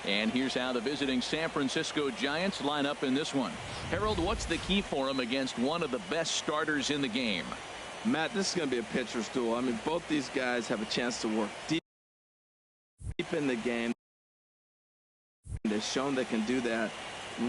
And here's how the visiting San Francisco Giants line up in this one. Harold, what's the key for him against one of the best starters in the game? Matt, this is going to be a pitcher's duel. I mean, both these guys have a chance to work deep in the game. They've shown they can do that.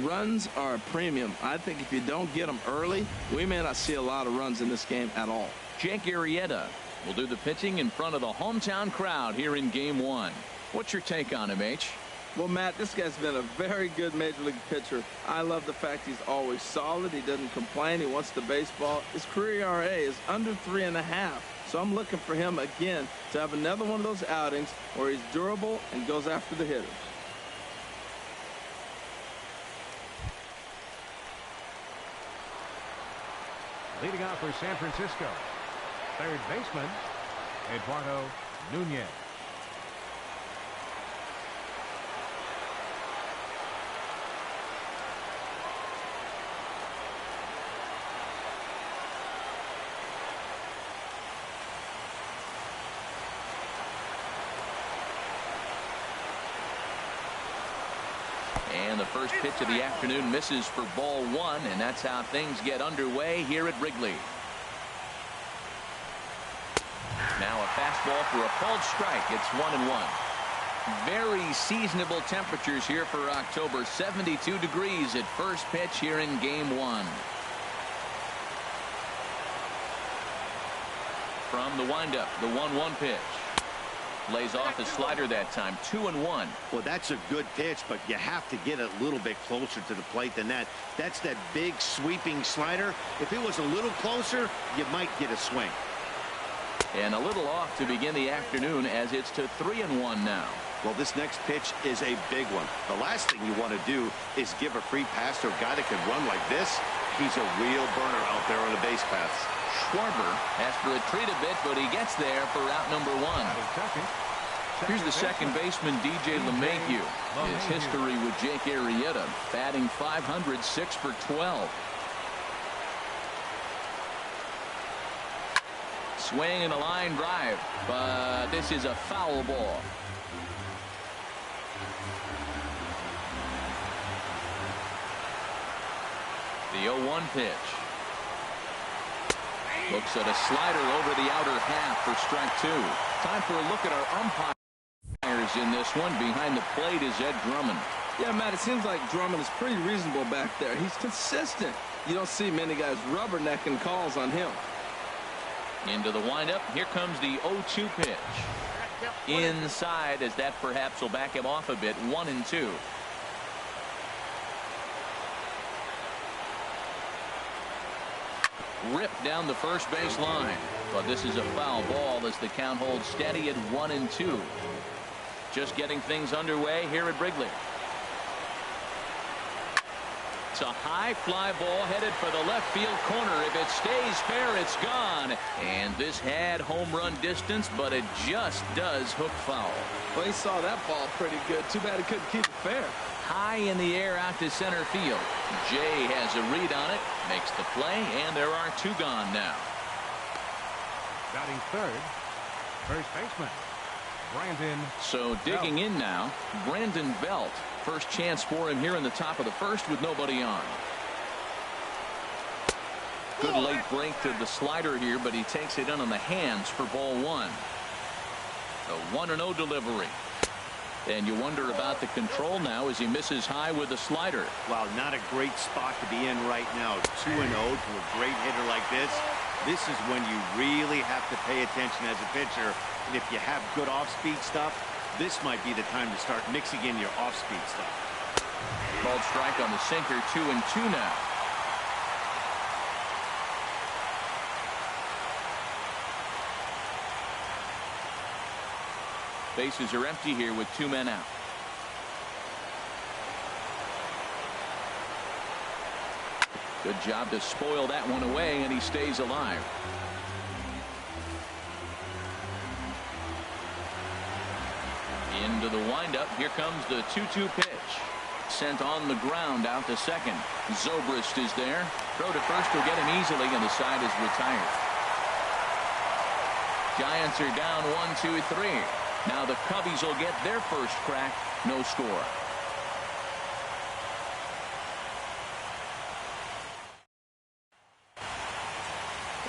Runs are a premium. I think if you don't get them early, we may not see a lot of runs in this game at all. Jake Arrieta will do the pitching in front of the hometown crowd here in Game 1. What's your take on him, H? Well, Matt, this guy's been a very good major league pitcher. I love the fact he's always solid. He doesn't complain. He wants the baseball. His career ERA is under 3.5. So I'm looking for him again to have another one of those outings where he's durable and goes after the hitters. Leading off for San Francisco, third baseman, Eduardo Nunez. And the first pitch of the afternoon misses for ball 1, and that's how things get underway here at Wrigley. Now a fastball for a called strike. It's 1-1. Very seasonable temperatures here for October. 72 degrees at first pitch here in Game 1. From the windup, the 1-1 pitch. Lays off the slider that time. 2-1. Well, that's a good pitch, but you have to get a little bit closer to the plate than that. That's that big sweeping slider. If it was a little closer, you might get a swing. And a little off to begin the afternoon as it's to 3-1 now. Well, this next pitch is a big one. The last thing you want to do is give a free pass to a guy that can run like this. He's a real burner out there on the base paths. Schwarber has to retreat a bit, but he gets there for route number 1. Here's the second baseman, DJ LeMahieu. His history with Jake Arrieta, batting .500, 6 for 12. Swing and a line drive, but this is a foul ball. The 0-1 pitch. Looks at a slider over the outer half for strike 2. Time for a look at our umpires in this one. Behind the plate is Ed Drummond. Yeah, Matt, it seems like Drummond is pretty reasonable back there. He's consistent. You don't see many guys rubbernecking calls on him. Into the windup. Here comes the 0-2 pitch. Inside, as that perhaps will back him off a bit. 1-2. Ripped down the first base line, but this is a foul ball as the count holds steady at 1-2. Just getting things underway here at Wrigley. It's a high fly ball headed for the left field corner. If it stays fair, it's gone. And this had home run distance, but it just does hook foul. Well, he saw that ball pretty good. Too bad he couldn't keep it fair. High in the air out to center field. Jay has a read on it, makes the play, and there are 2 gone now. Batting third, first baseman, Brandon. So digging in now, Brandon Belt. First chance for him here in the top of the first with nobody on. Good late break to the slider here, but he takes it in on the hands for ball 1. The 1-0 delivery. And you wonder about the control now as he misses high with the slider. Wow, not a great spot to be in right now. 2-0 to a great hitter like this. This is when you really have to pay attention as a pitcher. And if you have good off-speed stuff, this might be the time to start mixing in your off-speed stuff. Called strike on the sinker. 2-2 now. Bases are empty here with 2 men out. Good job to spoil that one away, and he stays alive. Into the windup. Here comes the 2-2 pitch. Sent on the ground out to second. Zobrist is there. Throw to first will get him easily, and the side is retired. Giants are down 1-2-3. Now the Cubbies will get their first crack. No score.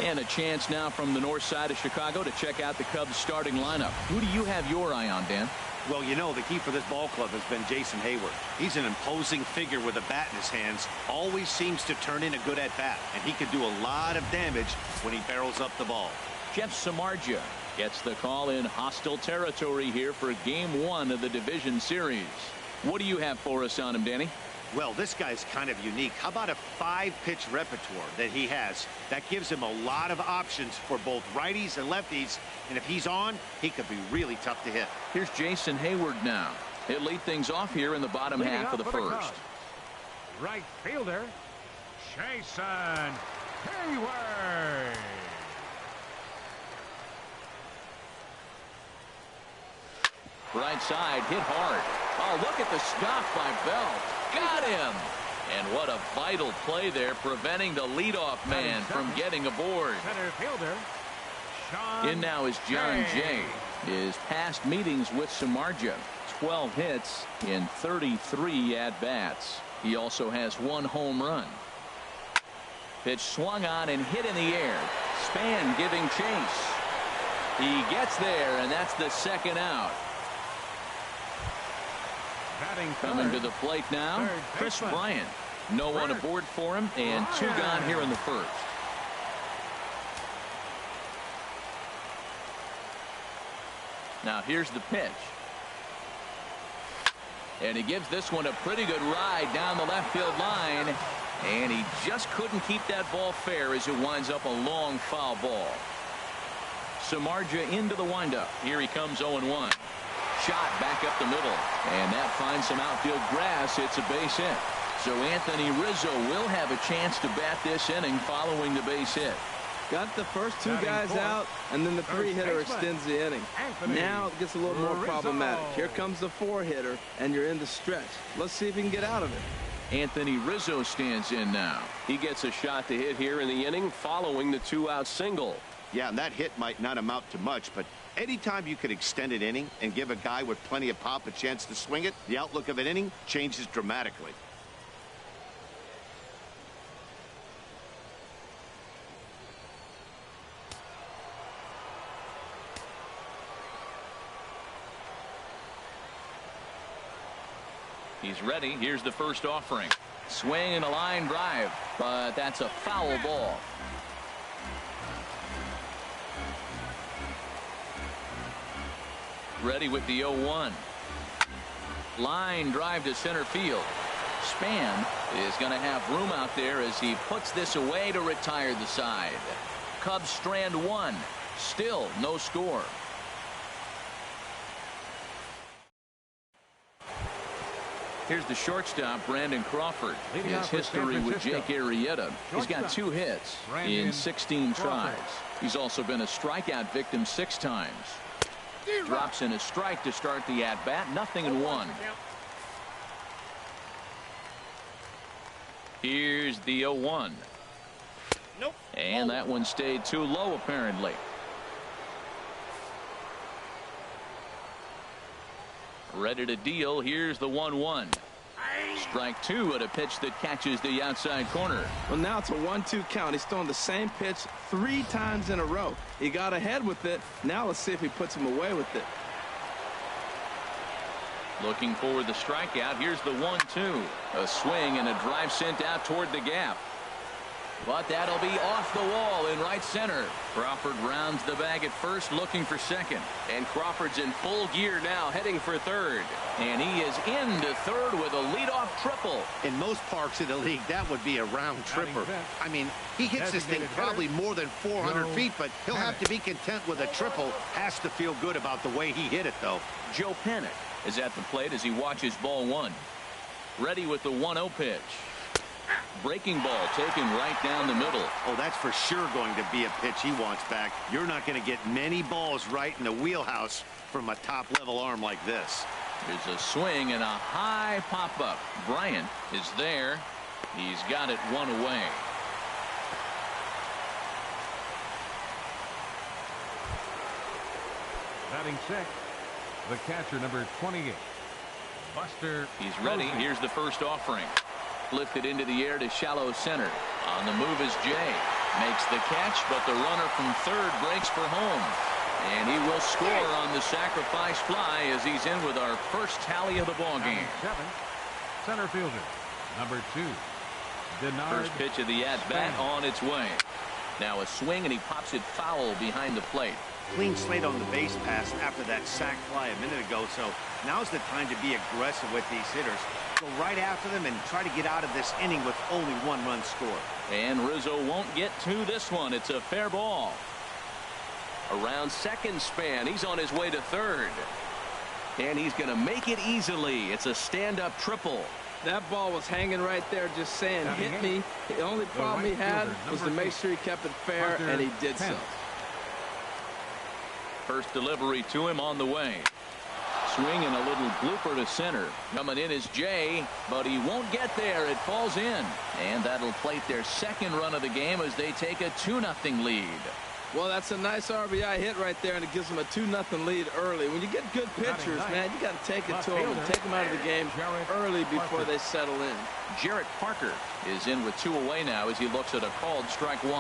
And a chance now from the north side of Chicago to check out the Cubs starting lineup. Who do you have your eye on, Dan? Well, you know, the key for this ball club has been Jason Hayward. He's an imposing figure with a bat in his hands. Always seems to turn in a good at-bat, and he can do a lot of damage when he barrels up the ball. Jeff Samardzija gets the call in hostile territory here for Game 1 of the Division Series. What do you have for us on him, Danny? Well, this guy's kind of unique. How about a 5-pitch repertoire that he has? That gives him a lot of options for both righties and lefties. And if he's on, he could be really tough to hit. Here's Jason Hayward now. He'll lead things off here in the bottom half of the first. Right fielder, Jason Hayward. Right side, hit hard. Oh, look at the stop by Bell. Got him. And what a vital play there, preventing the leadoff man from getting aboard. Center fielder, Sean In now is John Jay. His past meetings with Samardzija, 12 hits in 33 at-bats. He also has 1 home run. Pitch swung on and hit in the air. Span giving chase. He gets there, and that's the second out. Coming to the plate now, Chris Bryant. No one aboard for him, and 2 gone here in the first. Now here's the pitch. And he gives this one a pretty good ride down the left field line. And he just couldn't keep that ball fair as it winds up a long foul ball. Samardzija into the windup. Here he comes 0-1. Shot back up the middle, and that finds some outfield grass. It's a base hit. So Anthony Rizzo will have a chance to bat this inning following the base hit. Got the first 2 guys out, and then the 3-hitter extends the inning. Now it gets a little more problematic. Here comes the 4-hitter, and you're in the stretch. Let's see if he can get out of it. Anthony Rizzo stands in now. He gets a shot to hit here in the inning following the 2-out single. Yeah, and that hit might not amount to much, but anytime you can extend an inning and give a guy with plenty of pop a chance to swing it, the outlook of an inning changes dramatically. He's ready. Here's the first offering. Swing and a line drive, but that's a foul ball. Ready with the 0-1. Line drive to center field. Span is going to have room out there as he puts this away to retire the side. Cubs strand 1. Still no score. Here's the shortstop, Brandon Crawford. His history with Jake Arrieta. He's got 2 hits in 16 tries. He's also been a strikeout victim 6 times. Drops in a strike to start the at-bat. 0-1. Here's the 0-1. Nope. And that one stayed too low, apparently. Ready to deal. Here's the 1-1. Strike 2 at a pitch that catches the outside corner. Well, now it's a 1-2 count. He's throwing the same pitch 3 times in a row. He got ahead with it. Now let's see if he puts him away with it. Looking for the strikeout. Here's the 1-2. A swing and a drive sent out toward the gap. But that'll be off the wall in right center. Crawford rounds the bag at first, looking for second. And Crawford's in full gear now, heading for third. And he is into third with a leadoff triple. In most parks in the league, that would be a round tripper. I mean, he hits this thing probably more than 400 feet, but he'll have to be content with a triple. Has to feel good about the way he hit it, though. Joe Panik is at the plate as he watches ball 1. Ready with the 1-0 pitch. Breaking ball taken right down the middle. Oh, that's for sure going to be a pitch he wants back. You're not going to get many balls right in the wheelhouse from a top-level arm like this. There's a swing and a high pop-up. Bryant is there. He's got it 1 away. Batting 6, The catcher, number 28. Buster. He's ready. Here's the first offering. Lifted into the air to shallow center. On the move is Jay. Makes the catch, but the runner from third breaks for home. And he will score on the sacrifice fly as he's in with our first tally of the ball game. 7. Center fielder, number 2. First pitch of the at-bat on its way. Now a swing, and he pops it foul behind the plate. Clean slate on the base pass after that sac fly a minute ago, so now's the time to be aggressive with these hitters. Go right after them and try to get out of this inning with only one run scored. And Rizzo won't get to this one. It's a fair ball. Around second span. He's on his way to third. And he's going to make it easily. It's a stand-up triple. That ball was hanging right there just saying, hit me. The only problem he had was to make sure he kept it fair, and he did so. First delivery to him on the way. Swing and a little blooper to center. Coming in is Jay, but he won't get there. It falls in. And that'll plate their second run of the game as they take a 2-0 lead. Well, that's a nice RBI hit right there, and it gives them a 2-0 lead early. When you get good pitchers, man, you got to take it to them and take them out of the game early before they settle in. Jarrett Parker is in with 2 away now as he looks at a called strike 1.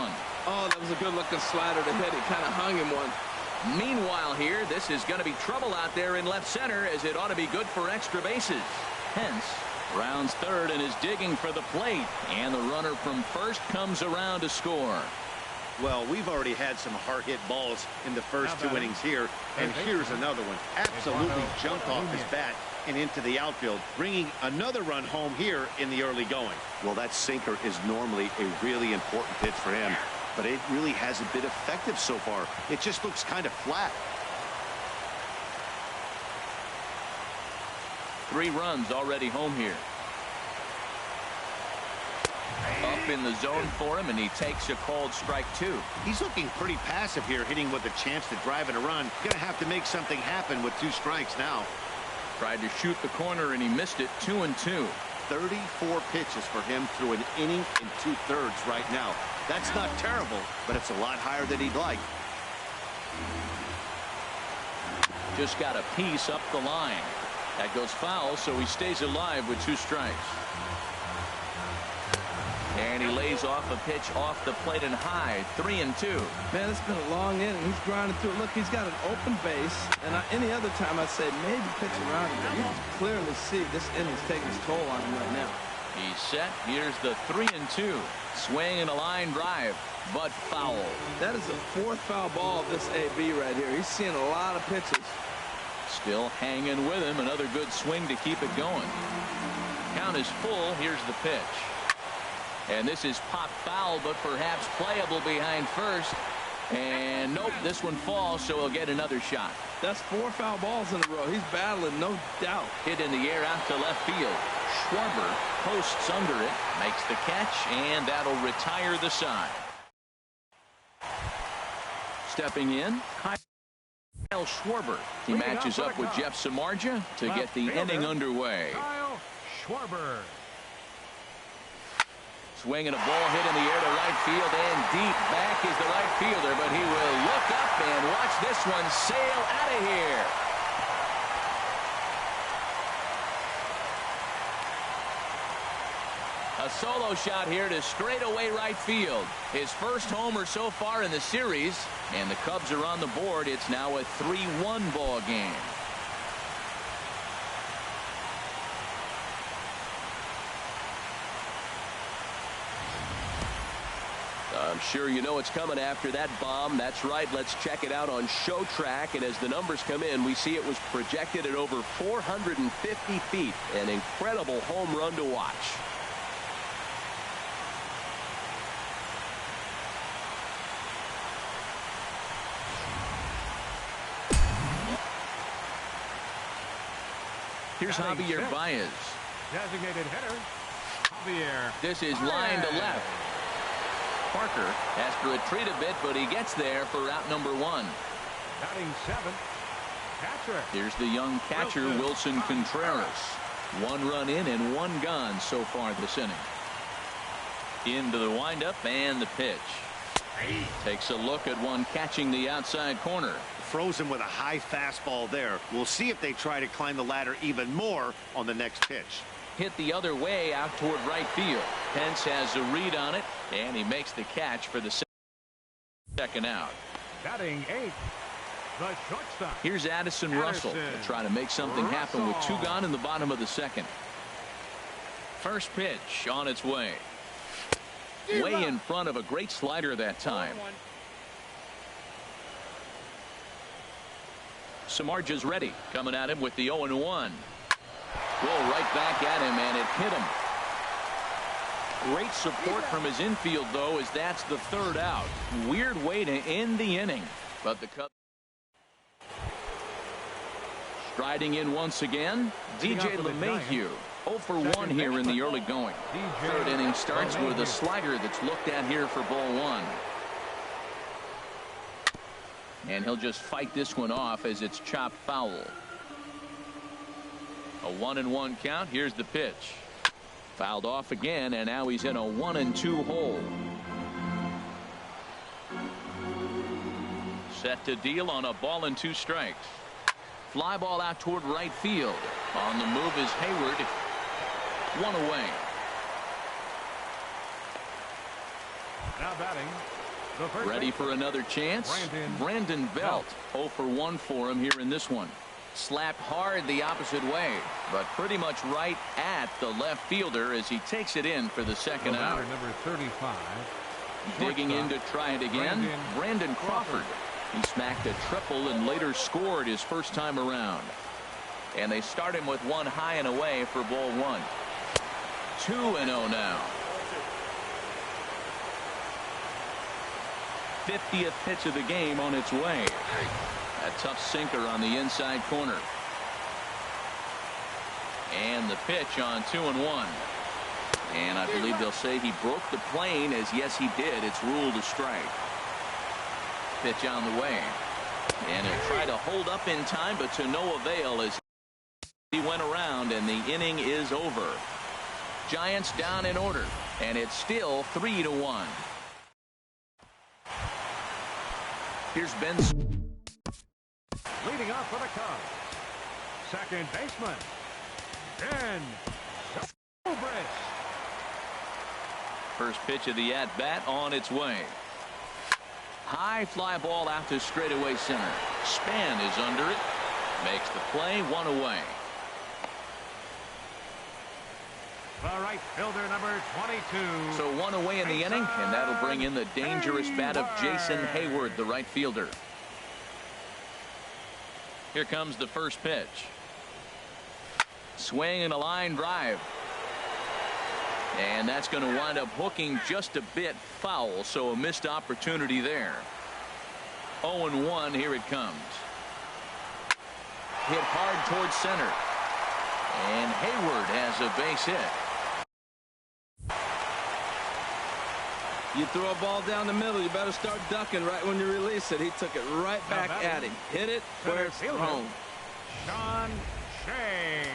Oh, that was a good-looking slider to hit. He kind of hung him one. Meanwhile here, this is going to be trouble out there in left center, as it ought to be good for extra bases. Hence, rounds third and is digging for the plate. And the runner from first comes around to score. Well, we've already had some hard-hit balls in the first 2 innings here, and here's another one. Absolutely jumped off his bat and into the outfield, bringing another run home here in the early going. Well, that sinker is normally a really important pitch for him, but it really hasn't been effective so far. It just looks kind of flat. 3 runs already home here. Up in the zone for him, and he takes a called strike 2. He's looking pretty passive here, hitting with a chance to drive in a run. Gonna have to make something happen with 2 strikes now. Tried to shoot the corner, and he missed it. 2-2. 34 pitches for him through an inning and 2/3 right now. That's not terrible, but it's a lot higher than he'd like. Just got a piece up the line. That goes foul, so he stays alive with 2 strikes. And he lays off a pitch off the plate and high. 3-2. Man, it's been a long inning. He's grinding through it. Look, he's got an open base. And any other time I'd say maybe pitch around him. But you can clearly see this inning's taking its toll on him right now. He's set. Here's the 3-2. Swing and a line drive, but foul. That is the 4th foul ball of this AB right here. He's seeing a lot of pitches. Still hanging with him. Another good swing to keep it going. Count is full. Here's the pitch. And this is pop foul, but perhaps playable behind first. And nope, this one falls, so he'll get another shot. That's 4 foul balls in a row. He's battling, no doubt. Hit in the air out to left field. Schwarber posts under it, makes the catch, and that'll retire the side. Stepping in, Kyle Schwarber. He matches up with Jeff Samardzija to get the inning underway. Kyle Schwarber. Swing and a ball hit in the air to right field, and deep back is the right fielder, but he will look up and watch this one sail out of here. A solo shot here to straightaway right field. His first homer so far in the series, and the Cubs are on the board. It's now a 3-1 ball game. I'm sure you know it's coming after that bomb. That's right. Let's check it out on Show Track. And as the numbers come in, we see it was projected at over 450 feet. An incredible home run to watch. Here's Javier Baez. Designated hitter, Javier. This is line to left. Parker has to retreat a bit, but he gets there for route number 1. Batting 7th, catcher. Here's the young catcher, Wilson Contreras. 1 run in and 1 gone so far this inning. Into the windup and the pitch. Takes a look at one catching the outside corner. Frozen with a high fastball there. We'll see if they try to climb the ladder even more on the next pitch. Hit the other way out toward right field. Pence has a read on it, and he makes the catch for the second out. Batting 8th, the shortstop. Here's Addison Russell trying to make something happen with 2 gone in the bottom of the second. First pitch on its way. Way in front of a great slider that time. Samardzija ready, coming at him with the 0-1. Well, right back at him, and it hit him. Great support from his infield, though, as that's the 3rd out. Weird way to end the inning, but the Cubs striding in once again. DJ LeMahieu, 0 for 1 here in the early going. 3rd inning starts with a slider that's looked at here for ball 1. And he'll just fight this one off as it's chopped foul. A 1-1 count. Here's the pitch. Fouled off again, and now he's in a 1-2 hole. Set to deal on a ball and 2 strikes. Fly ball out toward right field. On the move is Hayward. 1 away. Now batting. Ready for another chance. Brandon Belt. 0 for 1 for him here in this one. Slapped hard the opposite way, but pretty much right at the left fielder as he takes it in for the second out. Number 35. Digging in to try it again. Brandon Crawford. He smacked a triple and later scored his first time around. And they start him with 1 high and away for ball 1. 2-0 now. 50th pitch of the game on its way. A tough sinker on the inside corner. And the pitch on 2-1. And I believe they'll say he broke the plane, as yes he did. It's ruled a strike. Pitch on the way. And he'll try to hold up in time, but to no avail as he went around, and the inning is over. Giants down in order, and it's still 3-1. Here's Ben. Leading off for the Cubs. Second baseman. Ben. First pitch of the at-bat on its way. High fly ball out to straightaway center. Span is under it. Makes the play. 1 away. The right fielder, number 22. So 1 away in the inning, and that'll bring in the dangerous bat of Jason Hayward, the right fielder. Here comes the first pitch. Swing and a line drive. And that's going to wind up hooking just a bit foul, so a missed opportunity there. 0-1, here it comes. Hit hard towards center. And Hayward has a base hit. You throw a ball down the middle, you better start ducking right when you release it. He took it right back at him. Hit it where it's thrown. Sean Shea.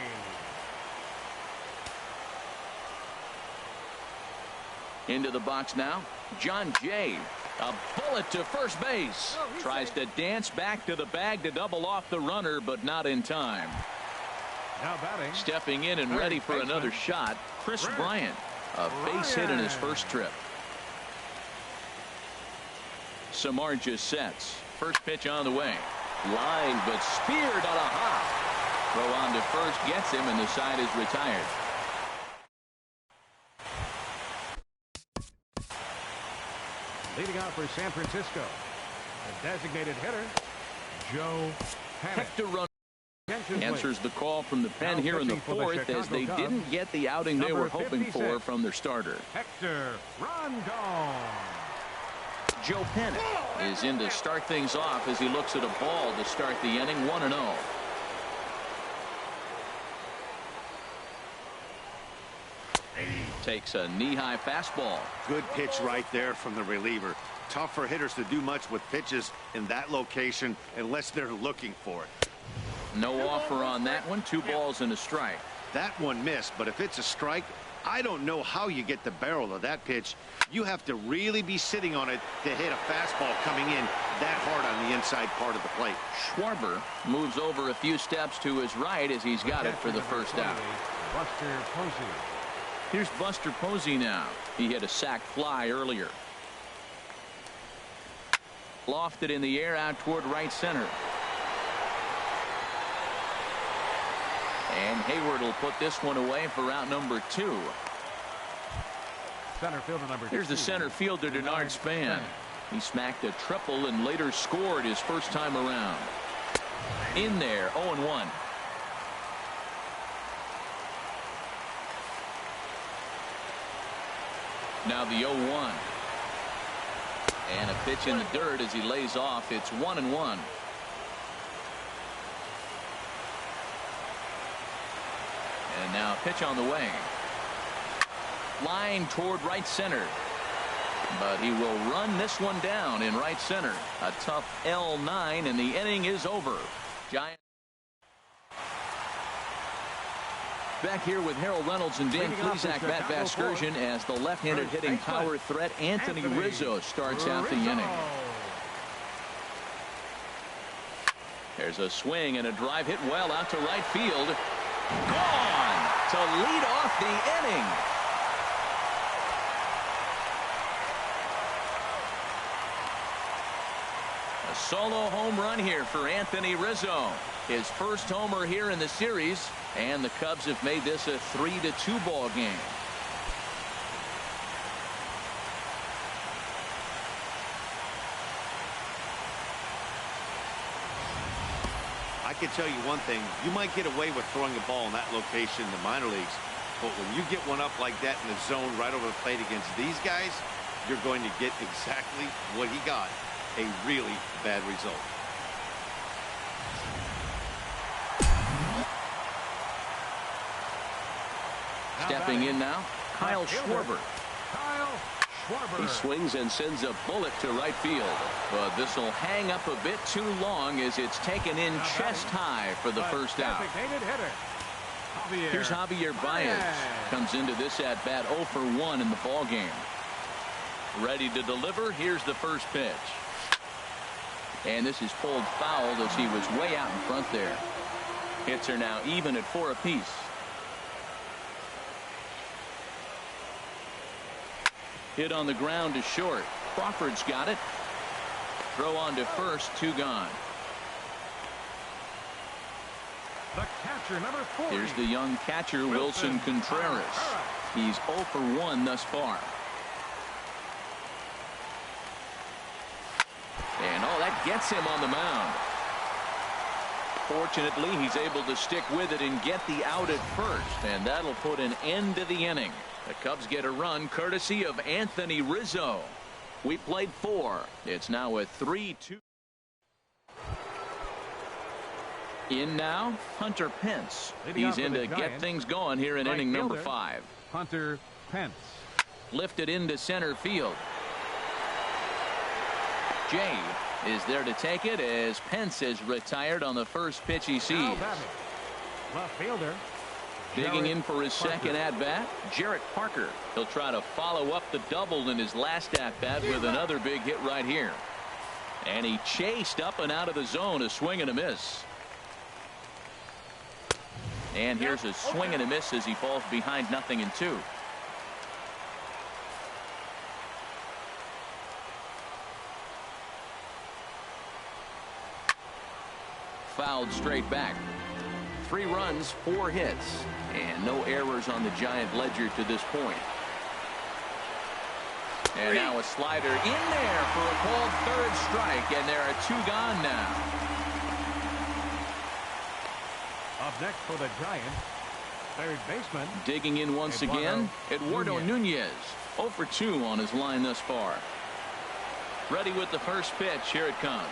Into the box now. John Jay. A bullet to first base. Tries to dance back to the bag to double off the runner, but not in time. Now batting. Stepping in and ready for another shot, Chris Bryant. A base hit in his first trip. Samardzija sets. First pitch on the way. Line, but speared on a hop. Throw on to first gets him, and the side is retired. Leading out for San Francisco, a designated hitter, Joe Panic. Hector Run answers the call from the pen here in the 4th, as they didn't get the outing they were hoping for from their starter. Hector Rondon. Joe Panic is in to start things off as he looks at a ball to start the inning. 1-0. Takes a knee-high fastball. Good pitch right there from the reliever. Tough for hitters to do much with pitches in that location unless they're looking for it. No offer on that one. 2 balls and a strike. That one missed, but if it's a strike, I don't know how you get the barrel of that pitch. You have to really be sitting on it to hit a fastball coming in that hard on the inside part of the plate. Schwarber moves over a few steps to his right as he's got it for the first out. Buster Posey. Here's Buster Posey now. He hit a sac fly earlier. Lofted in the air out toward right center. And Hayward will put this one away for out number 2. Center fielder number 2. Here's the center fielder, Denard Span. He smacked a triple and later scored his first time around. In there, 0-1. Now the 0-1. And a pitch in the dirt as he lays off. It's 1-1. And now pitch on the way. Line toward right center. But he will run this one down in right center. A tough L9 and the inning is over. Giants. Back here with Harold Reynolds and Dan Plesac. Matt Vasgersian as the left-handed hitting power threat Anthony Rizzo starts out the inning. There's a swing and a drive hit well out to right field. Gone to lead off the inning. A solo home run here for Anthony Rizzo. His first homer here in the series, and the Cubs have made this a 3-2 ball game. I can tell you one thing. You might get away with throwing a ball in that location in the minor leagues, but when you get one up like that in the zone right over the plate against these guys, you're going to get exactly what he got. A really bad result. Stepping in now, Kyle Schwarber. Kyle Schwarber. He swings and sends a bullet to right field. But this will hang up a bit too long as it's taken in chest high for the first out. Here's Javier Baez. Comes into this at bat 0 for 1 in the ball game. Ready to deliver. Here's the first pitch. And this is pulled foul as he was way out in front there. Hits are now even at 4 apiece. Hit on the ground to short. Crawford's got it. Throw on to first, 2 gone. The catcher, number 40. Here's the young catcher, Wilson Contreras. He's 0 for 1 thus far. And that gets him on the mound. Fortunately, he's able to stick with it and get the out at first, and that'll put an end to the inning. The Cubs get a run courtesy of Anthony Rizzo. We played 4. It's now a 3-2. In now, Hunter Pence. He's in to get things going here in inning number 5. Hunter Pence. Lifted into center field. Jay is there to take it as Pence is retired on the first pitch he sees. Left fielder. Digging in for his second at-bat, Jarrett Parker. He'll try to follow up the double in his last at-bat with another big hit right here. And he chased up and out of the zone, a swing and a miss. And here's a swing and a miss as he falls behind 0-2. Fouled straight back. 3 runs, 4 hits, and no errors on the Giant ledger to this point. And now a slider in there for a called third strike, and there are 2 gone now. Up next for the Giants, third baseman. Digging in once again, Eduardo Nunez. 0 for 2 on his line thus far. Ready with the first pitch. Here it comes.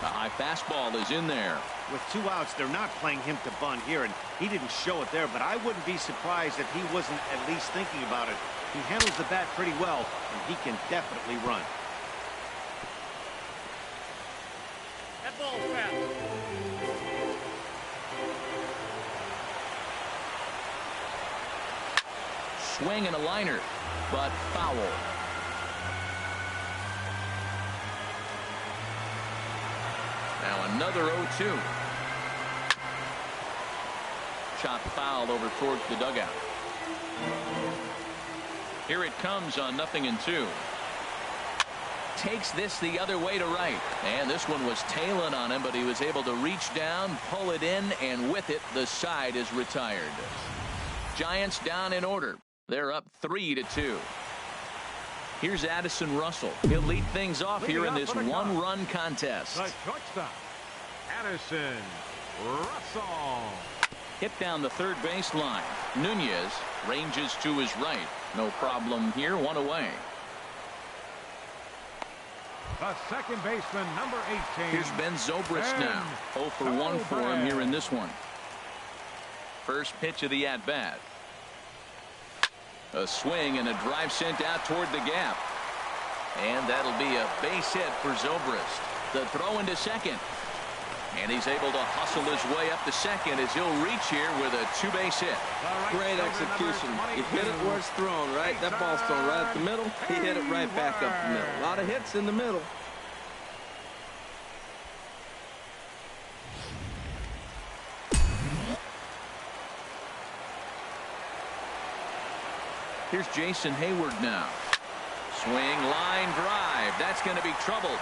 The high fastball is in there. With 2 outs, they're not playing him to bunt here, and he didn't show it there, but I wouldn't be surprised if he wasn't at least thinking about it. He handles the bat pretty well, and he can definitely run. That ball's fast. swing and a liner, but foul. Now another 0-2. Shot fouled over towards the dugout. Here it comes on 0-2. Takes this the other way to right. And this one was tailing on him, but he was able to reach down, pull it in, and with it, the side is retired. Giants down in order. They're up 3-2. Here's Addison Russell. He'll lead things off here in this one-run contest. The shortstop, Addison Russell. Hit down the third base line. Nunez ranges to his right. No problem here. One away. The second baseman, number 18. Here's Ben Zobrist now. 0 for 1 for him here in this one. First pitch of the at-bat. A swing and a drive sent out toward the gap. And that'll be a base hit for Zobrist. The throw into second. And he's able to hustle his way up to second as he'll reach here with a two-base hit. Great execution. He hit it where it's thrown, right? That ball's thrown right up the middle. He hit it right back up the middle. A lot of hits in the middle. Here's Jason Hayward now. Swing, line drive. That's going to be trouble.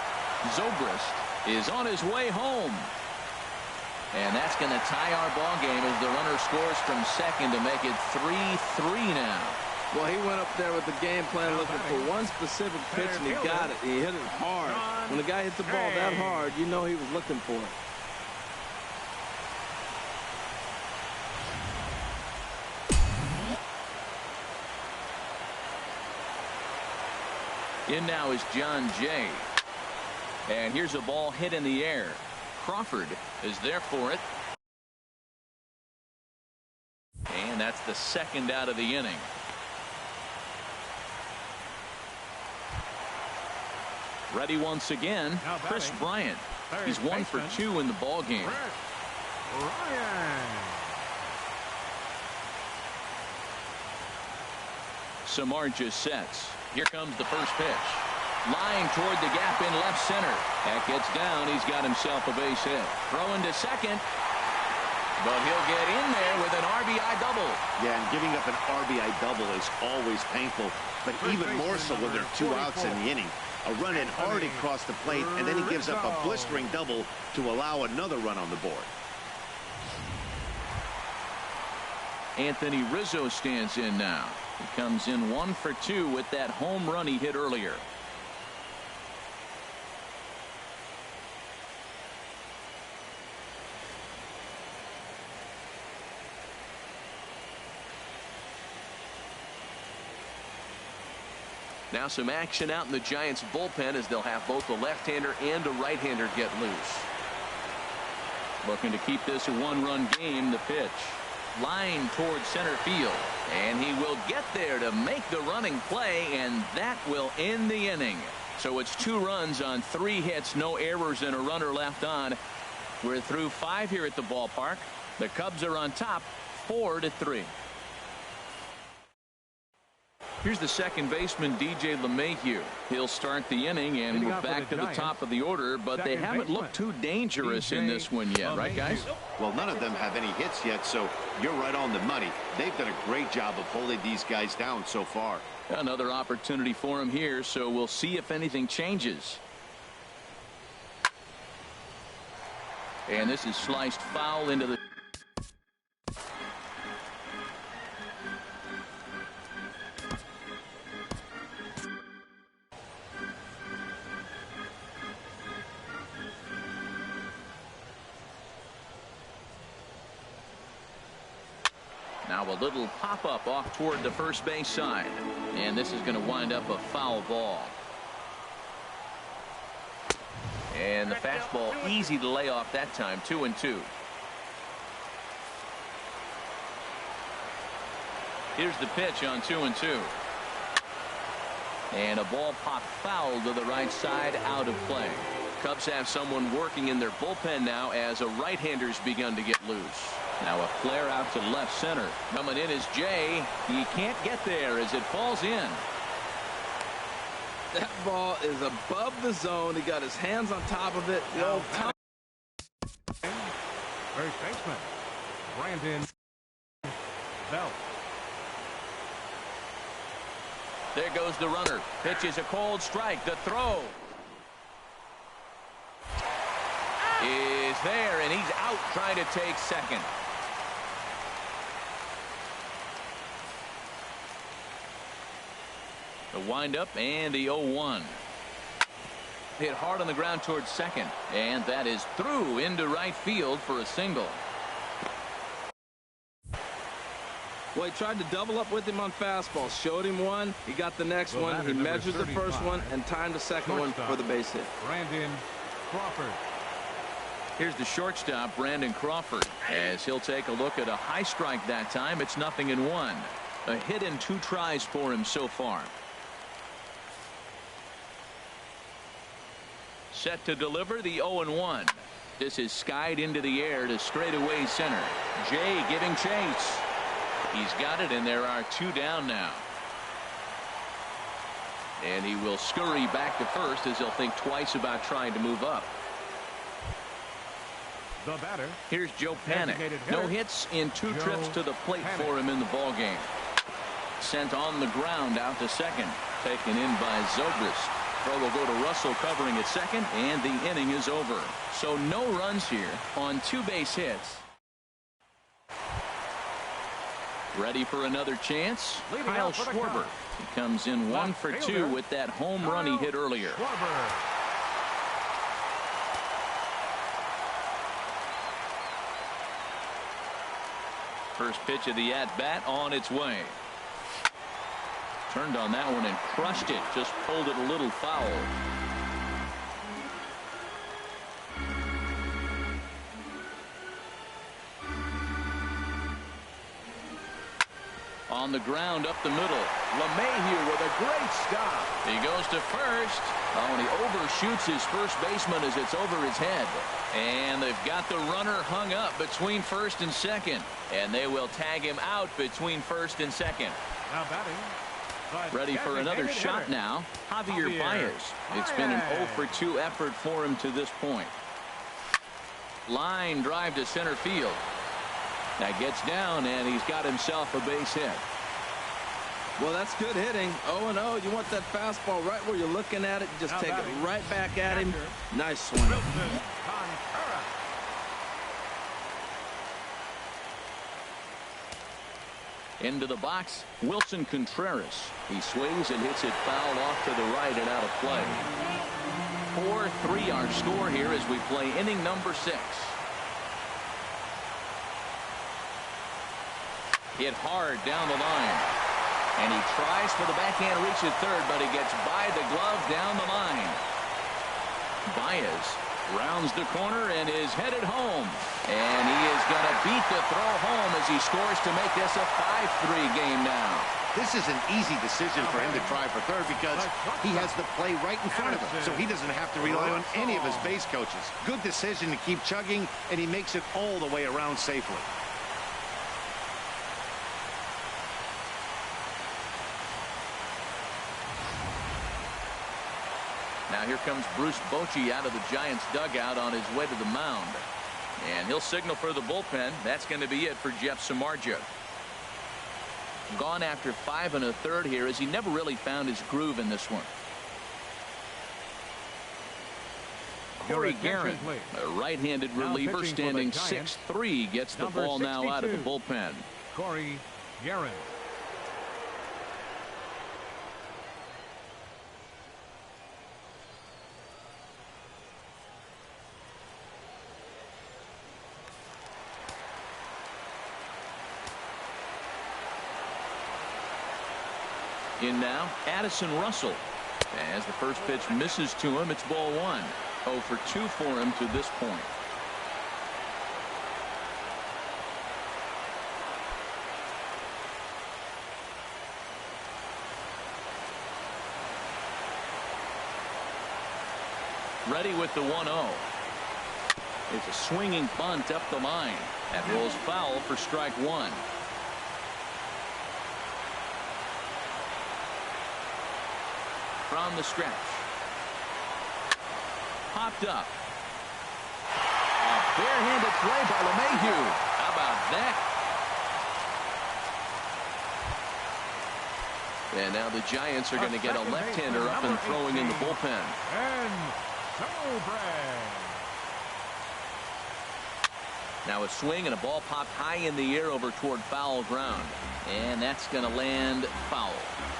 Zobrist is on his way home. And that's going to tie our ball game as the runner scores from second to make it 3-3 now. Well, he went up there with the game plan looking for one specific pitch, and he got it. He hit it hard. When the guy hits the ball that hard, you know he was looking for it. In now is John Jay. And here's a ball hit in the air. Crawford is there for it. And that's the second out of the inning. Ready once again, Chris Bryant. He's 1 for 2 in the ball game. Samardzija sets. Here comes the first pitch. Line toward the gap in left center. That gets down. He's got himself a base hit. Throwing to second. But he'll get in there with an RBI double. Yeah, and giving up an RBI double is always painful, but even more so when there are 2 outs in the inning. A run in hard across the plate, and then he gives up a blistering double to allow another run on the board. Anthony Rizzo stands in now. He comes in 1 for 2 with that home run he hit earlier. Now some action out in the Giants bullpen as they'll have both a left-hander and a right-hander get loose. Looking to keep this a one-run game. The pitch. Line towards center field. And he will get there to make the running play, and that will end the inning. So it's 2 runs on 3 hits, no errors, and a runner left on. We're through 5 here at the ballpark. The Cubs are on top 4-3. Here's the second baseman, DJ LeMahieu. He'll start the inning, and we're back to the top of the order, but they haven't looked too dangerous in this one yet, right, guys? Well, none of them have any hits yet, so you're right on the money. They've done a great job of holding these guys down so far. Another opportunity for him here, so we'll see if anything changes. And this is sliced foul into the... Now a little pop-up off toward the first base side. And this is going to wind up a foul ball. And the fastball easy to lay off that time. 2-2. Here's the pitch on 2-2. And a ball popped foul to the right side, out of play. Cubs have someone working in their bullpen now as a right-hander's begun to get loose. Now a flare out to left center. Coming in is Jay. He can't get there as it falls in. That ball is above the zone. He got his hands on top of it. The old top. First baseman, Brandon Belt. There goes the runner. Pitch is a cold strike. The throw is there, and he's out trying to take second. The windup and the 0-1. Hit hard on the ground towards second, and that is through into right field for a single. Well, he tried to double up with him on fastball. Showed him one. He got the next one. He measured the first one and timed the second one for the base hit. Brandon Crawford. Here's the shortstop, Brandon Crawford, as he'll take a look at a high strike that time. It's 0-1. A hit in 2 tries for him so far. Set to deliver the 0-1. This is skied into the air to straightaway center. Jay giving chase. He's got it, and there are 2 down now. And he will scurry back to first as he'll think twice about trying to move up. The batter. Here's Joe Panik. No hits in 2 trips to the plate for him in the ballgame. Sent on the ground out to second. Taken in by Zobrist. Throw will go to Russell covering at second, and the inning is over. So no runs here on 2 base hits. Ready for another chance? Kyle Schwarber. He comes in 1 for 2 with that home run he hit earlier. First pitch of the at-bat on its way. Turned on that one and crushed it. Just pulled it a little foul. On the ground up the middle. LeMahieu with a great stop. He goes to first. Oh, and he overshoots his first baseman as it's over his head. And they've got the runner hung up between first and second. And they will tag him out between first and second. Now batting. Ready for another shot now. Javier Baez. It's been an 0 for 2 effort for him to this point. Line drive to center field. That gets down, and he's got himself a base hit. Well, that's good hitting. 0-0. You want that fastball right where you're looking at it. Just take it right back at him. Nice swing. Into the box, Wilson Contreras. He swings and hits it foul off to the right and out of play. 4-3 our score here as we play inning number 6. Hit hard down the line. And he tries for the backhand reach at third, but he gets by the glove down the line. Baez rounds the corner and is headed home. And he is going to beat the throw home as he scores to make this a 5-3 game now. This is an easy decision for him to try for third because he has the play right in front of him, so he doesn't have to rely on any of his base coaches. Good decision to keep chugging, and he makes it all the way around safely. Now here comes Bruce Bochy out of the Giants dugout on his way to the mound. And he'll signal for the bullpen. That's going to be it for Jeff Samardzija. Gone after 5 1/3 here as he never really found his groove in this one. Corey Guerin, a right-handed reliever standing 6'3", gets the ball now out of the bullpen. Corey Guerin. In now, Addison Russell. As the first pitch misses to him, it's ball 1. 0 for 2 for him to this point. Ready with the 1-0. It's a swinging bunt up the line. That rolls foul for strike one. From the stretch. Popped up. A barehanded play by LeMahieu. How about that? And now the Giants are going to get a left-hander up and throwing in the bullpen. And so Brad. Now a swing and a ball popped high in the air over toward foul ground. And that's going to land foul.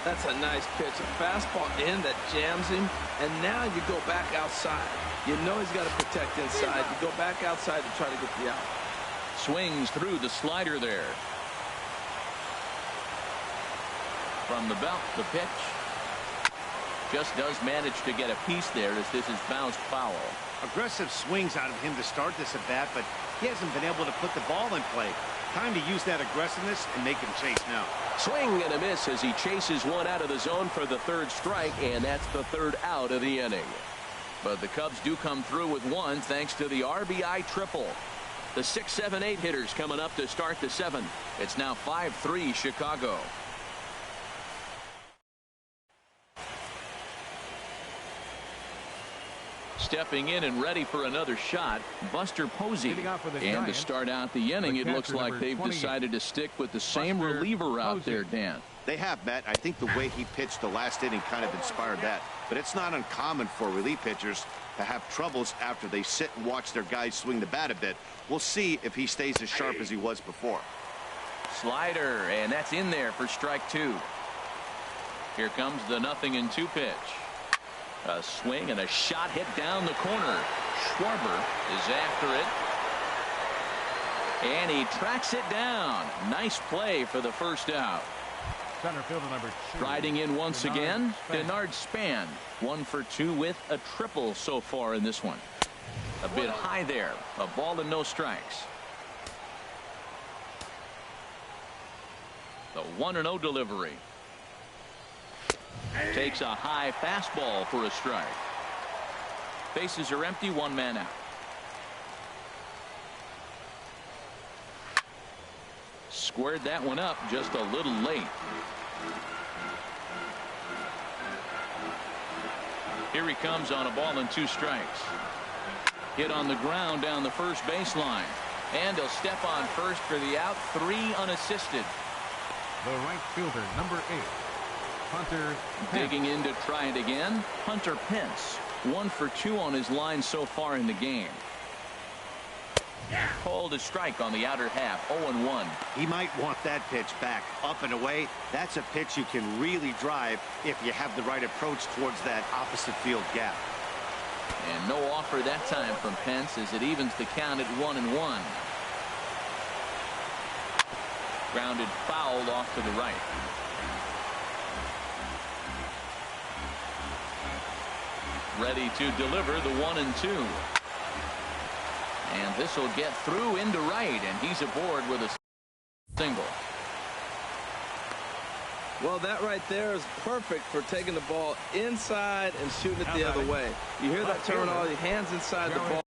That's a nice pitch. A fastball in that jams him. And now you go back outside. You know he's got to protect inside. You go back outside to try to get the out. Swings through the slider there. From the belt, the pitch. Just does manage to get a piece there as this is bounced foul. Aggressive swings out of him to start this at bat, but he hasn't been able to put the ball in play. Time to use that aggressiveness and make him chase now. Swing and a miss as he chases one out of the zone for the third strike, and that's the third out of the inning. But the Cubs do come through with one thanks to the RBI triple. The 6, 7, 8 hitters coming up to start the seventh. It's now 5-3 Chicago. Stepping in and ready for another shot, Buster Posey. And to start out the inning, it looks like they've decided to stick with the same reliever out there, Dan. They have, Matt. I think the way he pitched the last inning kind of inspired that. But it's not uncommon for relief pitchers to have troubles after they sit and watch their guys swing the bat a bit. We'll see if he stays as sharp as he was before. Slider, and that's in there for strike two. Here comes the 0-2 pitch. A swing and a shot hit down the corner. Schwarber is after it. And he tracks it down. Nice play for the first out. Center fielder number 2. Riding in once again, Denard Span. 1 for 2 with a triple so far in this one. A bit high there. A ball and no strikes. The 1-0 delivery. Takes a high fastball for a strike. Bases are empty, one man out. Squared that one up just a little late. Here he comes on a ball and 2 strikes. Hit on the ground down the first baseline. And he'll step on first for the out. 3 unassisted. The right fielder, number 8. Hunter digging in to try it again. Hunter Pence. 1 for 2 on his line so far in the game. Called a strike on the outer half. 0-1. He might want that pitch back up and away. That's a pitch you can really drive if you have the right approach towards that opposite field gap. And no offer that time from Pence as it evens the count at 1-1. Grounded foul off to the right. Ready to deliver the 1-2. And this will get through into right, and he's aboard with a single. Well, that right there is perfect for taking the ball inside and shooting it the other way. You hear that terminology, hands inside the ball.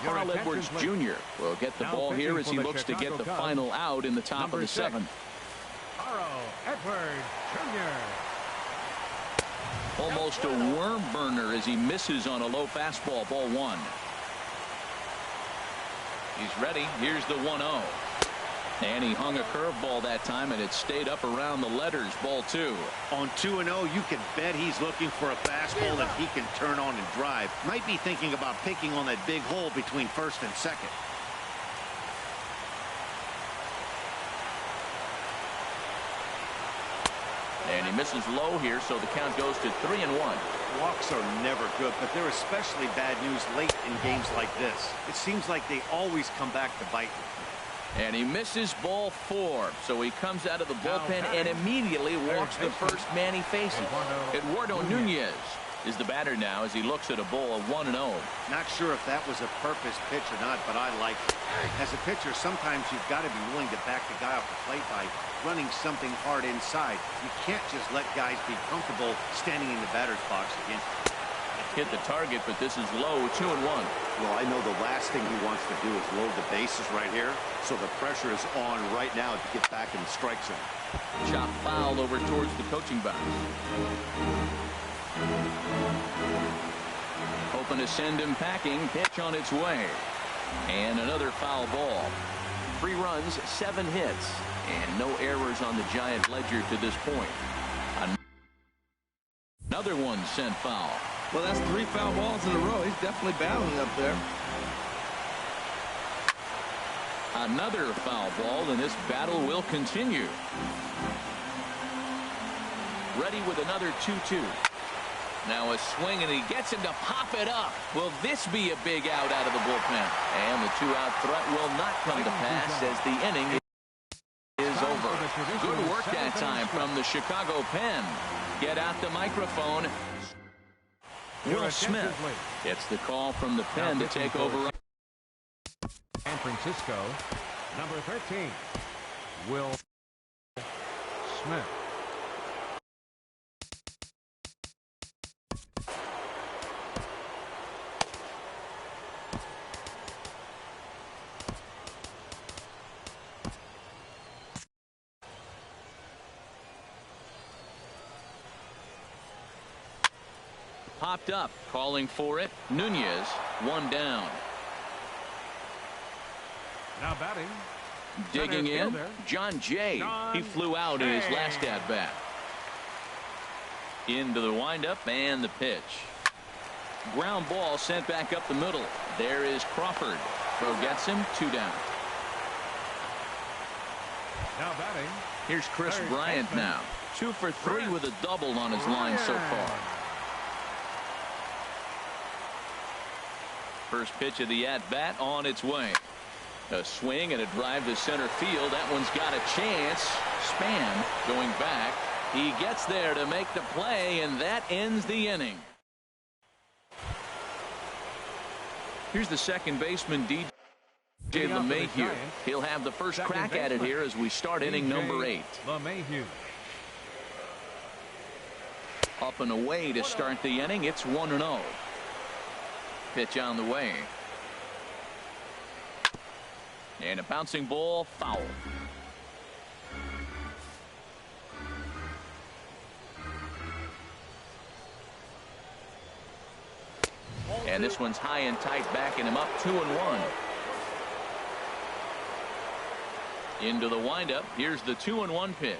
Carl Edwards Jr. will get the ball here as he looks to get the final out in the top of the 7th. Carl Edwards Jr. Almost a worm burner as he misses on a low fastball. Ball 1. He's ready. Here's the 1-0. And he hung a curveball that time, and it stayed up around the letters. Ball 2. On 2-0, you can bet he's looking for a fastball that he can turn on and drive. Might be thinking about picking on that big hole between first and second. And he misses low here, so the count goes to 3-1. Walks are never good, but they're especially bad news late in games like this. It seems like they always come back to bite. And he misses ball 4, so he comes out of the bullpen and immediately walks the first man he faces. Eduardo Nunez is the batter now as he looks at a ball of 1-0. Not sure if that was a purpose pitch or not, but I like it. As a pitcher, sometimes you've got to be willing to back the guy off the plate by running something hard inside. You can't just let guys be comfortable standing in the batter's box against you. Hit the target, but this is low, 2-1. Well, I know the last thing he wants to do is load the bases right here, so the pressure is on right now to get back in the strike zone. Chop foul over towards the coaching box. Hoping to send him packing. Pitch on its way. And another foul ball. 3 runs, 7 hits, and no errors on the Giant ledger to this point. Another one sent foul. Well, that's 3 foul balls in a row. He's definitely battling up there. Another foul ball, and this battle will continue. Ready with another 2-2. Now a swing, and he gets him to pop it up. Will this be a big out of the bullpen? And the 2-out threat will not come to pass as the inning is over. Good work that time from the Chicago pen. Get out the microphone. Will Smith gets the call from the pen to take over. San Francisco, number 13, Will Smith. Popped up, calling for it. Nunez, 1 down. Now batting. Digging in, John Jay. He flew out in his last at-bat. Into the windup and the pitch. Ground ball sent back up the middle. There is Crawford. Throw gets him, 2 down. Now batting. Here's Chris Bryant now. 2 for 3 with a double on his line so far. First pitch of the at-bat on its way. A swing and a drive to center field. That one's got a chance. Span going back. He gets there to make the play, and that ends the inning. Here's the second baseman, DJ LeMahieu. He'll have the first crack at it here as we start inning number 8. LeMahieu. Up and away to start the inning. It's 1-0. Pitch on the way. And a bouncing ball, foul. And this one's high and tight, backing him up, 2-1. Into the windup. Here's the 2-1 pitch.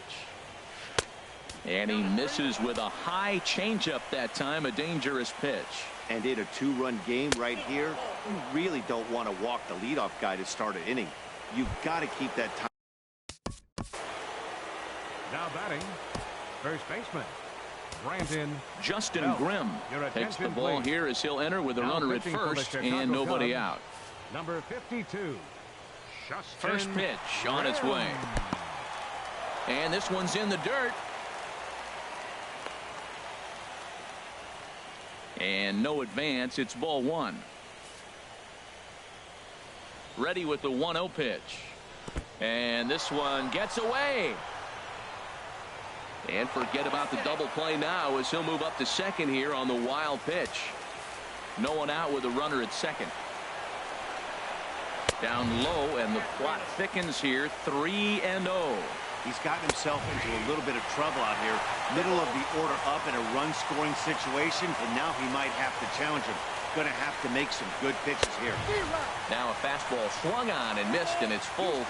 And he misses with a high changeup that time, a dangerous pitch. And in a 2-run game right here, you really don't want to walk the leadoff guy to start an inning. You've got to keep that time. Now batting, first baseman, Brandon Justin Grimm takes the ball here as he'll enter with a runner at first and nobody out. Number 52, Justin First pitch on its way. And this one's in the dirt. And no advance. It's ball 1. Ready with the 1-0 pitch. And this one gets away. And forget about the double play now as he'll move up to second here on the wild pitch. No one out with a runner at second. Down low, and the plot thickens here. 3-0. He's gotten himself into a little bit of trouble out here. Middle of the order up in a run-scoring situation, and now he might have to challenge him. Going to have to make some good pitches here. Now a fastball swung on and missed, and it's full.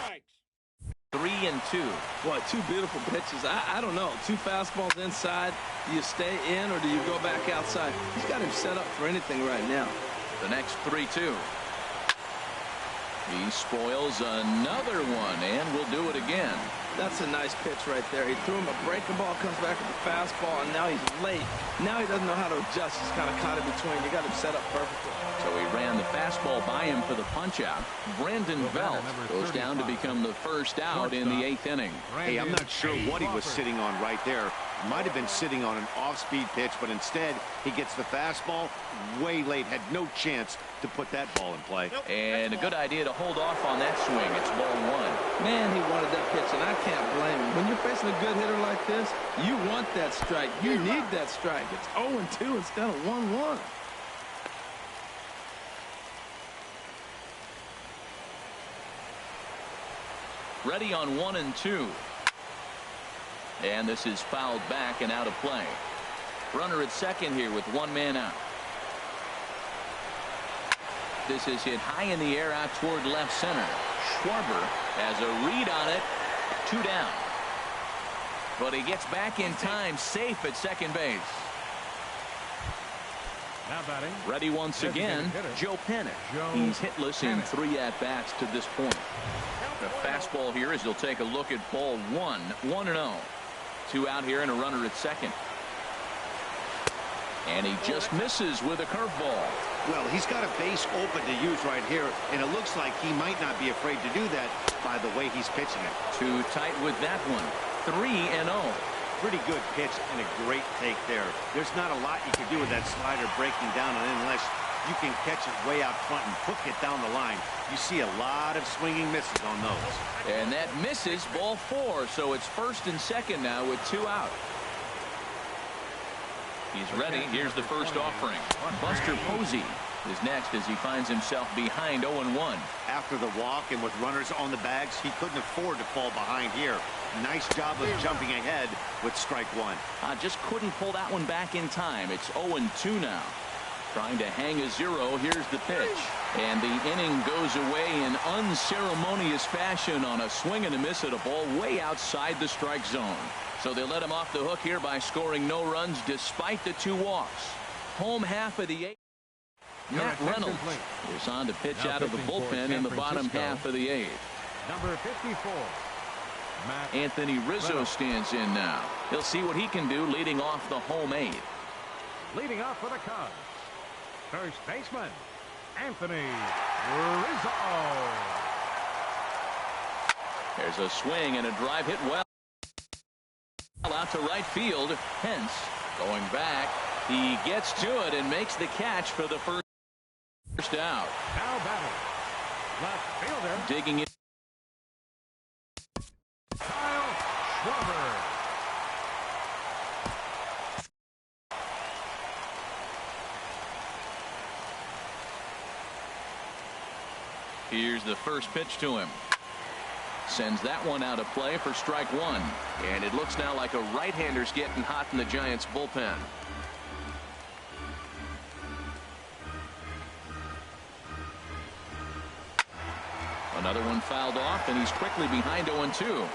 3-2. Boy, 2 beautiful pitches. I don't know. 2 fastballs inside. Do you stay in or do you go back outside? He's got him set up for anything right now. The next 3-2. He spoils another one, and will do it again. That's a nice pitch right there. He threw him a breaking ball, comes back with a fastball, and now he's late. Now he doesn't know how to adjust. He's kind of caught in between. You got him set up perfectly. So he ran the fastball by him for the punch-out. Brandon Belt goes down to become the first out in the 8th inning. Hey, I'm not sure what he was sitting on right there. Might have been sitting on an off-speed pitch, but instead he gets the fastball way late. Had no chance to put that ball in play. And a good idea to hold off on that swing. It's ball 1. Man, he wanted that pitch, and I can't blame him. When you're facing a good hitter like this, you want that strike. You need that strike. It's 0-2 instead of 1-1. Ready on 1-2. And this is fouled back and out of play. Runner at second here with 1 man out. This is hit high in the air out toward left center. Schwarber has a read on it. 2 down. But he gets back in time, safe at second base. Now batting. Ready once again, Joe Pennick. He's hitless in 3 at-bats to this point. The fastball here as he'll take a look at ball 1. 1-0. 2 out here and a runner at second. And he just misses with a curveball. Well, he's got a base open to use right here, and it looks like he might not be afraid to do that by the way he's pitching it. Too tight with that one. 3-0. Pretty good pitch and a great take there. There's not a lot you can do with that slider breaking down on it unless you can catch it way out front and hook it down the line. You see a lot of swinging misses on those. And that misses ball 4, so it's first and second now with 2 out. He's ready. Here's the first offering. Buster Posey is next as he finds himself behind 0-1. After the walk and with runners on the bags, he couldn't afford to fall behind here. Nice job of jumping ahead with strike 1. Just couldn't pull that one back in time. It's 0-2 now. Trying to hang a 0. Here's the pitch. And the inning goes away in unceremonious fashion on a swing and a miss at a ball way outside the strike zone. So they let him off the hook here by scoring no runs despite the 2 walks. Home half of the 8th. Matt Reynolds is on to pitch out of the bullpen in the bottom half of the 8th. Number 54. Anthony Rizzo stands in now. He'll see what he can do leading off the home 8th. Leading off for the Cubs, first baseman, Anthony Rizzo. There's a swing and a drive hit well out to right field. Hence, going back, he gets to it and makes the catch for the first out. Now batting, left fielder, Digging in. Kyle Schwarber. Here's the first pitch to him. Sends that one out of play for strike 1. And it looks now like a right-hander's getting hot in the Giants bullpen. Another one fouled off, and he's quickly behind 0-2.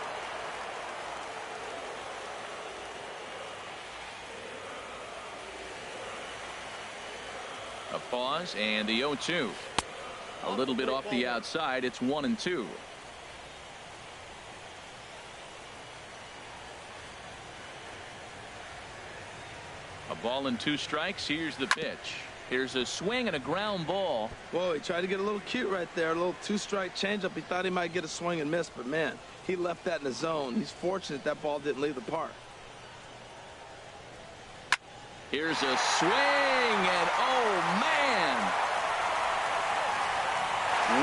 A pause and the 0-2. A little bit off the outside. It's 1-2. A ball and 2 strikes. Here's the pitch. Here's a swing and a ground ball. Whoa, he tried to get a little cute right there. A little 2-strike changeup. He thought he might get a swing and miss, but man, he left that in the zone. He's fortunate that ball didn't leave the park. Here's a swing, and oh man,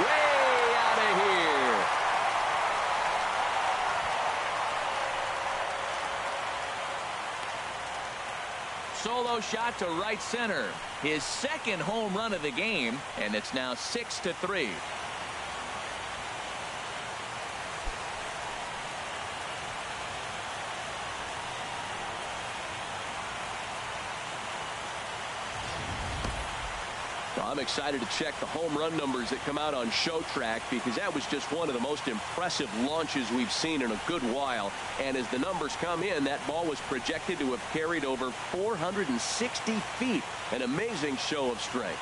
way out of here. Solo shot to right center. His second home run of the game, and it's now 6-3. I'm excited to check the home run numbers that come out on Show Track because that was just one of the most impressive launches we've seen in a good while. And as the numbers come in, that ball was projected to have carried over 460 feet. An amazing show of strength.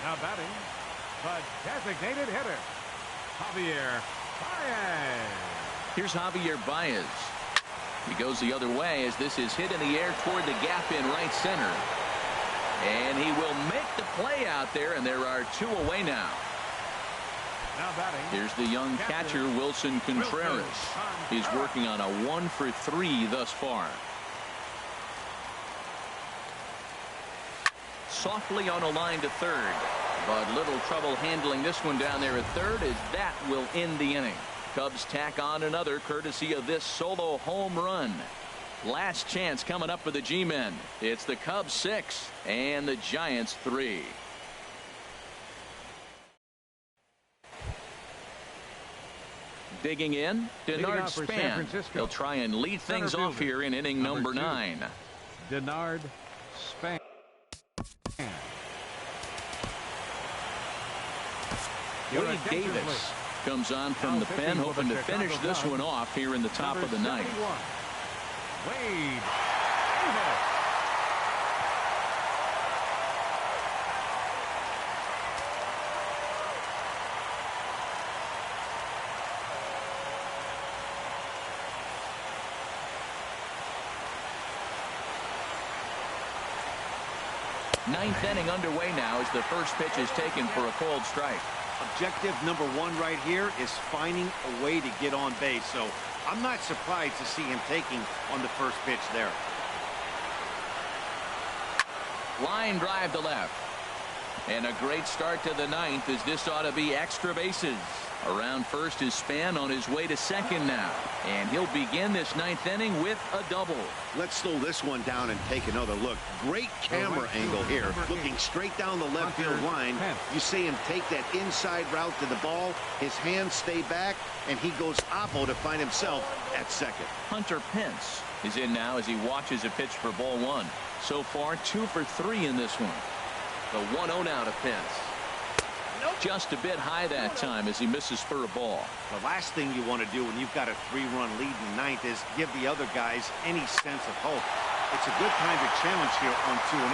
Now batting, the designated hitter, Javier Baez. Here's Javier Baez. He goes the other way as this is hit in the air toward the gap in right center. And he will make the play out there, and there are 2 away now. Now batting. Here's the young catcher, Wilson Contreras. He's working on a 1-for-3 thus far. Softly on a line to third, but little trouble handling this one down there at third, as that will end the inning. Cubs tack on another courtesy of this solo home run. Last chance coming up for the G-men. It's the Cubs 6 and the Giants 3. Digging in, Denard Span. He'll try and lead things off here in inning number 9. Denard Span. Wade Davis comes on from the pen, hoping to finish this one off here in the top of the ninth. Wade Davis. 9th inning underway now as the first pitch is taken for a cold strike. Objective number 1 right here is finding a way to get on base. So I'm not surprised to see him taking on the first pitch there. Line drive to left. And a great start to the 9th, as this ought to be extra bases. Around first is Span on his way to second now. And he'll begin this 9th inning with a double. Let's slow this one down and take another look. Great camera angle here. Looking straight down the left field line. You see him take that inside route to the ball. His hands stay back, and he goes oppo to find himself at second. Hunter Pence is in now as he watches a pitch for ball 1. So far, 2 for 3 in this one. The 1-0 now to Pence. Just a bit high that time as he misses for a ball. The last thing you want to do when you've got a 3-run lead in the 9th is give the other guys any sense of hope. It's a good time to challenge here on 2-0,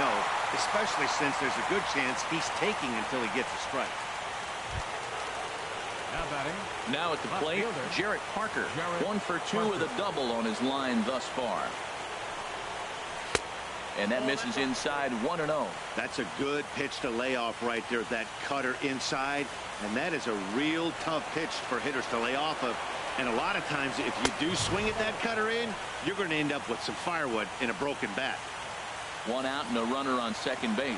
especially since there's a good chance he's taking until he gets a strike. Now batting. Now at the plate, Jarrett Parker. 1 for 2 with a double on his line thus far. And that misses inside 1-0. That's a good pitch to lay off right there. That cutter inside. And that is a real tough pitch for hitters to lay off of. And a lot of times, if you do swing at that cutter in, you're going to end up with some firewood in a broken bat. 1 out and a runner on second base.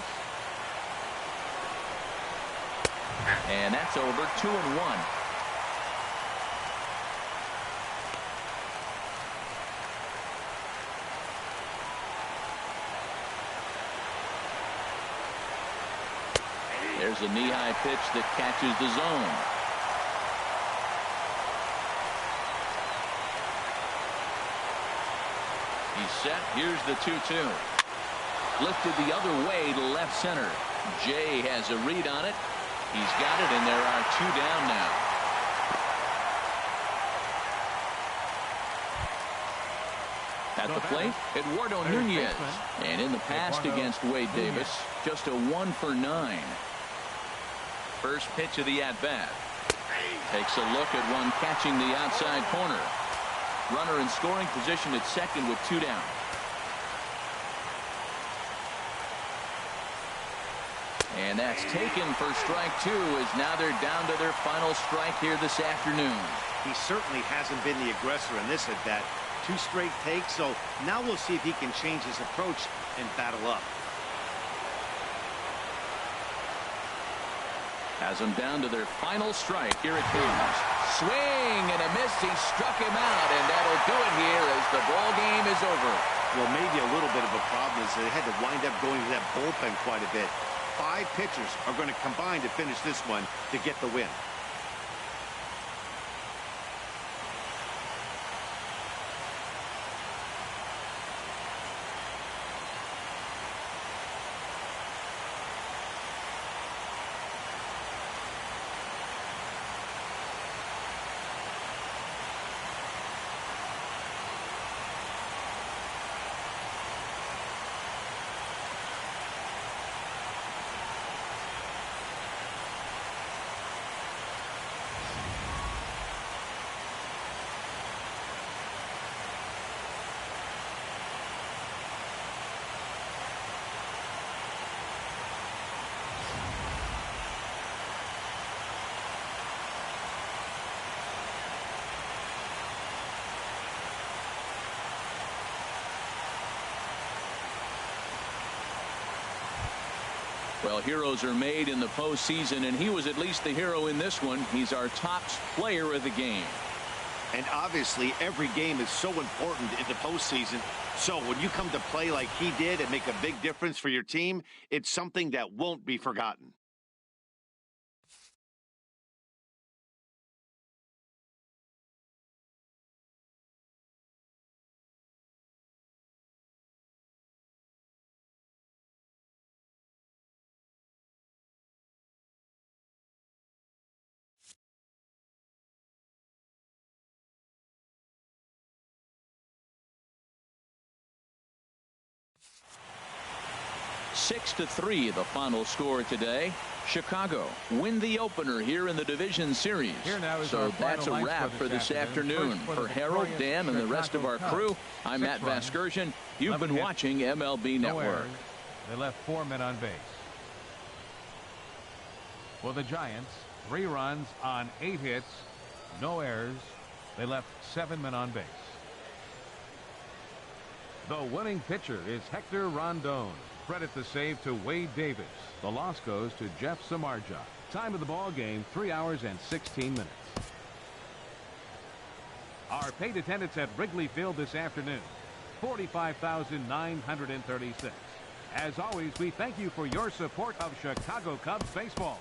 And that's over. 2-1. There's a knee-high pitch that catches the zone. He's set. Here's the 2-2. Lifted the other way to left center. Jay has a read on it. He's got it, and there are 2 down now. At the plate, Eduardo Nunez. And in the past against Wade Davis, just a 1 for 9. First pitch of the at-bat. Takes a look at one catching the outside corner. Runner in scoring position at second with 2 down. And that's taken for strike 2, as now they're down to their final strike here this afternoon. He certainly hasn't been the aggressor in this at-bat. 2 straight takes, so now we'll see if he can change his approach and battle up. Has them down to their final strike. Here it comes. Swing and a miss. He struck him out, and that'll do it here as the ball game is over. Well, maybe a little bit of a problem is they had to wind up going to that bullpen quite a bit. 5 pitchers are going to combine to finish this one to get the win. Well, heroes are made in the postseason, and he was at least the hero in this one. He's our top player of the game. And obviously, every game is so important in the postseason. So when you come to play like he did and make a big difference for your team, it's something that won't be forgotten. Six to 3, the final score today. Chicago win the opener here in the division series. So that's a wrap for this afternoon. For Harold, Dan, and the rest of our crew, I'm Matt Vasgersian. You've been watching MLB Network. They left 4 men on base. For the Giants, 3 runs on 8 hits, no errors. They left 7 men on base. The winning pitcher is Hector Rondon. Credit the save to Wade Davis. The loss goes to Jeff Samardzija. Time of the ball game, 3 hours and 16 minutes. Our paid attendance at Wrigley Field this afternoon, 45,936. As always, we thank you for your support of Chicago Cubs baseball.